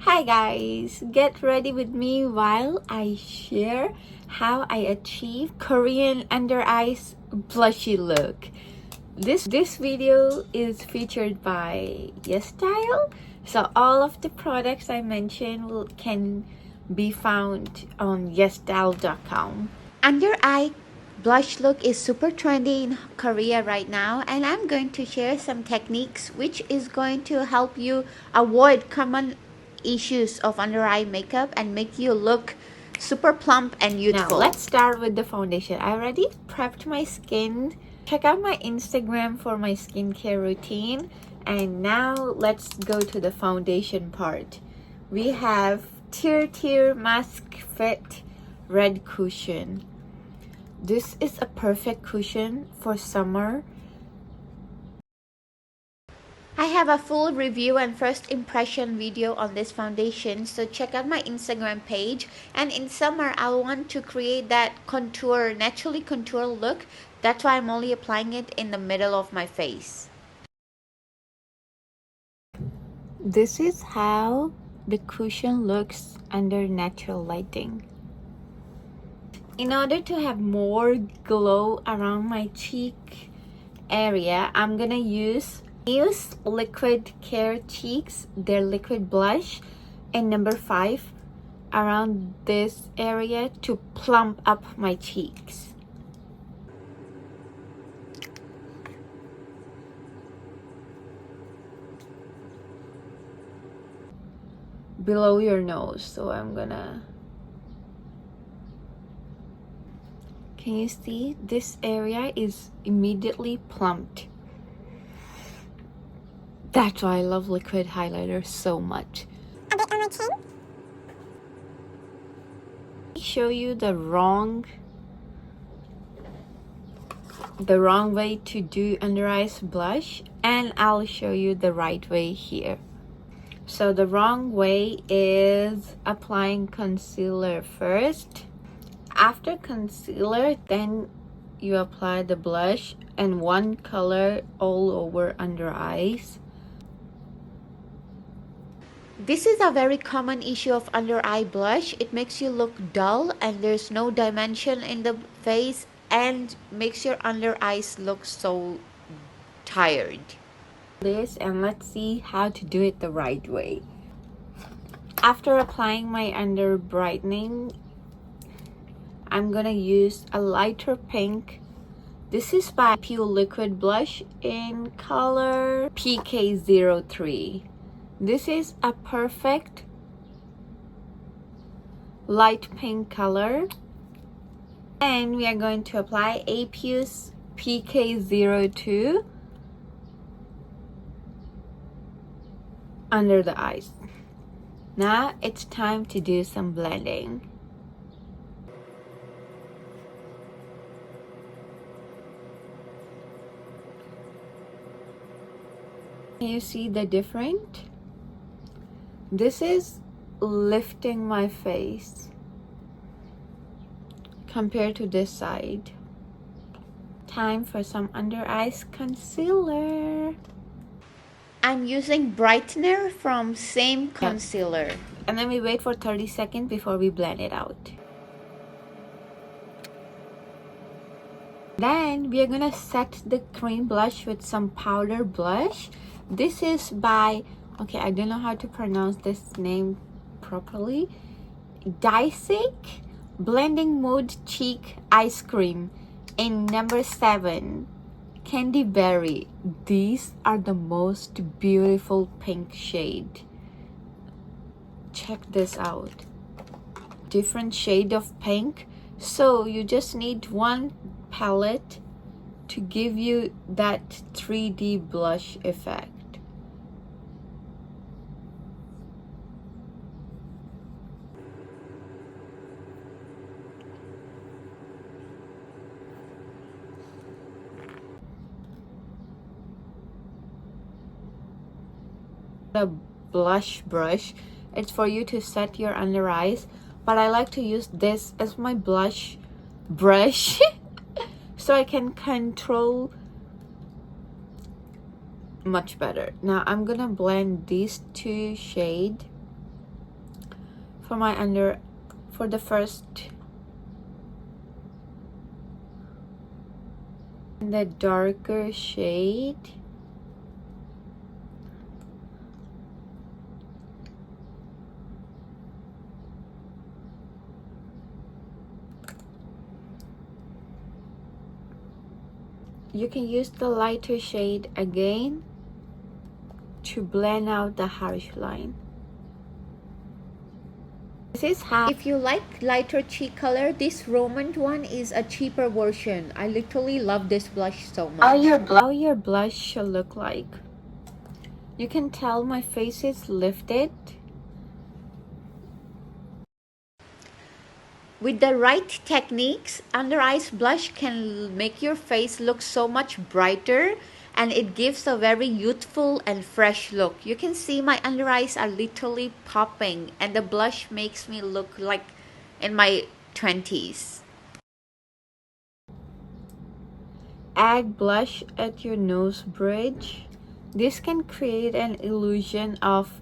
Hi guys, get ready with me while I share how I achieve Korean under eyes blushy look. This video is featured by YesStyle, so all of the products I mentioned can be found on yesstyle.com. Under eye blush look is super trendy in Korea right now, and I'm going to share some techniques which is going to help you avoid common issues of under eye makeup and make you look super plump and youthful. Now let's start with the foundation. I already prepped my skin. Check out my Instagram for my skincare routine. And now let's go to the foundation part. We have TIRTIR Mask Fit Red Cushion. This is a perfect cushion for summer. I have a full review and first impression video on this foundation, so check out my Instagram page. And in summer, I want to create that contour, naturally contour look. That's why I'm only applying it in the middle of my face. This is how the cushion looks under natural lighting. In order to have more glow around my cheek area, I'm gonna use Nuse Liquid Care Cheeks, their liquid blush, and number 5 around this area to plump up my cheeks. Below your nose, so I'm gonna... Can you see? This area is immediately plumped. That's why I love liquid highlighter so much. A bit on my chin. Let me show you the wrong way to do under eyes blush, and I'll show you the right way here. So the wrong way is applying concealer first. After concealer, then you apply the blush and one color all over under eyes. This is a very common issue of under eye blush. It makes you look dull and there's no dimension in the face and makes your under eyes look so tired. And let's see how to do it the right way. After applying my under brightening, I'm gonna use a lighter pink. This is by Pure Liquid Blush in color PK03. This is a perfect light pink color. And we are going to apply Apure's PK02 under the eyes. Now it's time to do some blending. Can you see the difference? This is lifting my face compared to this side. Time for some under eyes concealer. I'm using brightener from Saem concealer. And then we wait for 30 seconds before we blend it out. Then we are gonna set the cream blush with some powder blush. This is by, okay, I don't know how to pronounce this name properly. Dasique Blending Mood Cheek Ice Cream in number 7. Candy Berry. These are the most beautiful pink shade. Check this out. Different shade of pink. So you just need one palette to give you that 3D blush effect. A blush brush, it's for you to set your under eyes, but I like to use this as my blush brush so I can control much better. Now I'm gonna blend these two shades for for the first, in the darker shade. You can use the lighter shade again to blend out the harsh line. This is how, if you like lighter cheek color, this Roman one is a cheaper version. I literally love this blush so much. How your blush should look like. You can tell my face is lifted. With the right techniques, under eyes blush can make your face look so much brighter, and it gives a very youthful and fresh look. You can see my under eyes are literally popping, and the blush makes me look like in my 20s. Add blush at your nose bridge. This can create an illusion of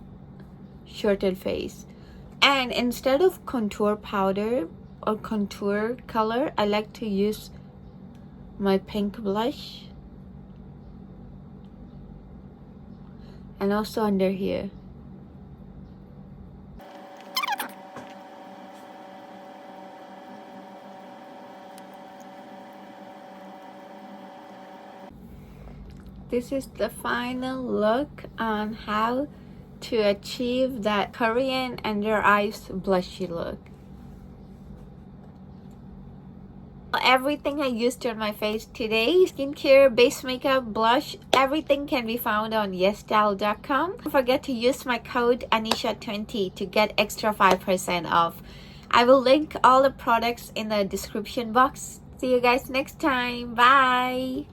shortened face. And instead of contour powder or contour color, I like to use my pink blush, and also under here. This is the final look on how to achieve that Korean under eyes blushy look. Everything I used on my face today, skincare, base makeup, blush, everything can be found on yesstyle.com. Don't forget to use my code Anisha20 to get extra 5% off. I will link all the products in the description box. See you guys next time. Bye!